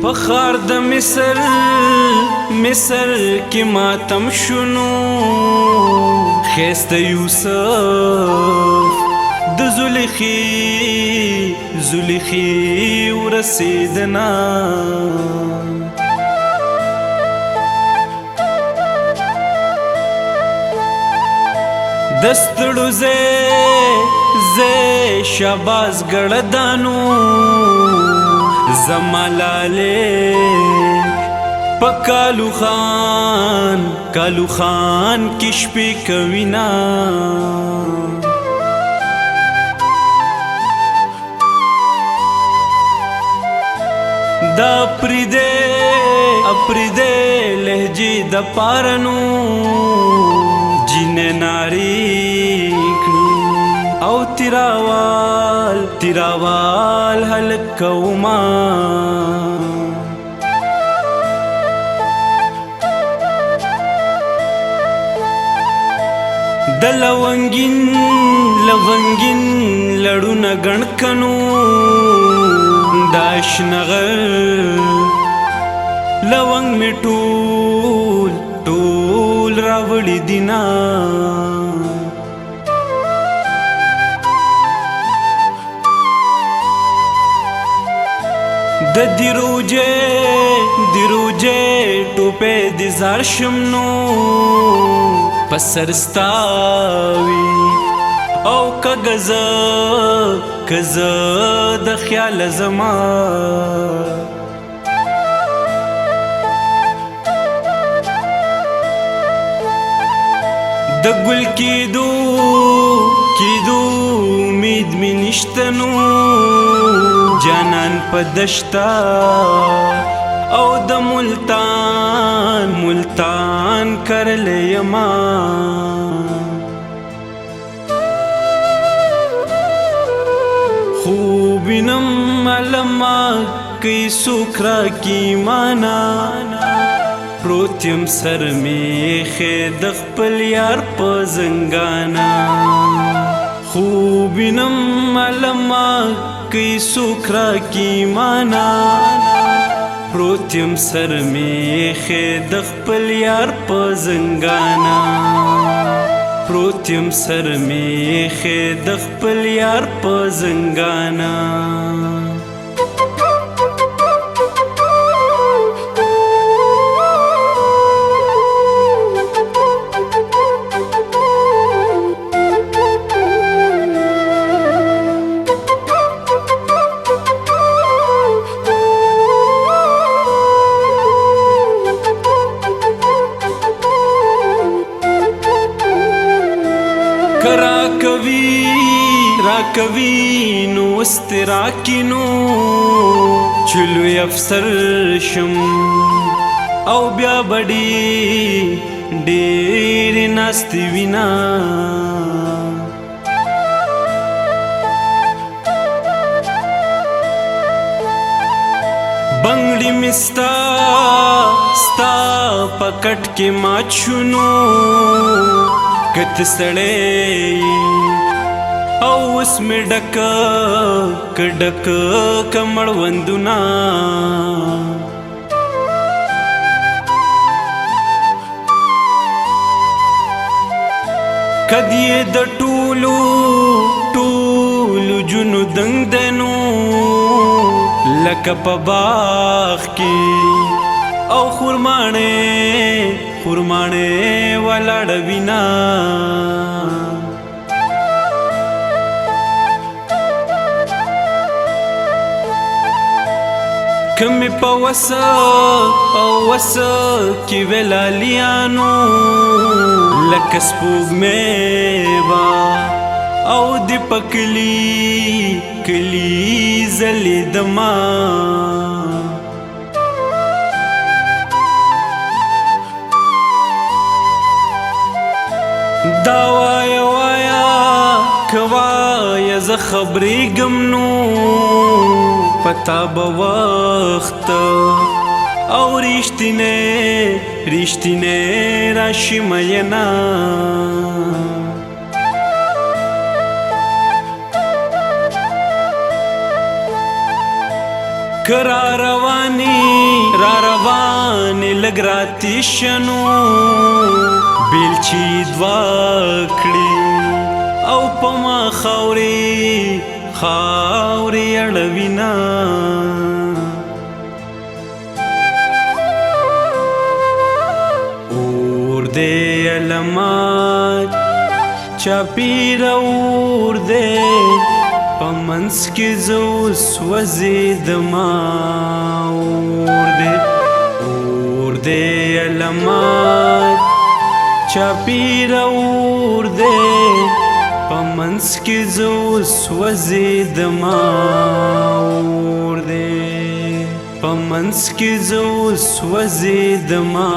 پخار د مصر کی ماتم شنو خیست یوسف د زلیخی ورسیدنا دستړو زه شاباز ګړدانو زمالاله پکالو خان کشپی کوینا دا اپریده لهجی د پارنو جن ناری او تیراوال حلق کوما د لونگین لړونه گڼکنو داشنغر لونگ می ټول راوړي دینا د دیروجه ټوپه دي زار شمنو پسرستاوي او کغز د خیال زما د ګل کیدو امید می نشتنو جانان پدشتا او د ملتان کرل یما خوبینم علما کی سوکرا کی مانا پروتیم سر میخه د خپل یار په زنګانا خوبینم علما کی سوکرا کی مانا پروتیم سر میخه د خپل یار په زنګانا پروتیم سر میخه د خپل یار په زنګانا راکوی نو استراکینو چلوی افسر شم او بیا بڑی ډیر ناستی وینا بنگړی مستا پکټ کې ماچونو کت سړې او اس میں ڈک کمڑ وندنا کدیے د ټولو جنو دنگ دنو لکه په باغ کې او خورمانه ولاړ وینا کمی پا وسا کی ویلالیانو لکس پوگ میوا او دی کلی زلی دما دا وایا کوایا ز خبری گمنو پتا بوخت او رشتینه راشی مینا کرا رواني لږ راتېشنو بیلچې دوه کړي او په ما خاورې اړوینه اور دې علمات چاپېره اور دې په منځ کې زه اوس وځېدمه اور دې علمات چاپېره اور دې په منځ کې زه اوس وځېدمه اور دې په منځ کې زه اوس وځېدمه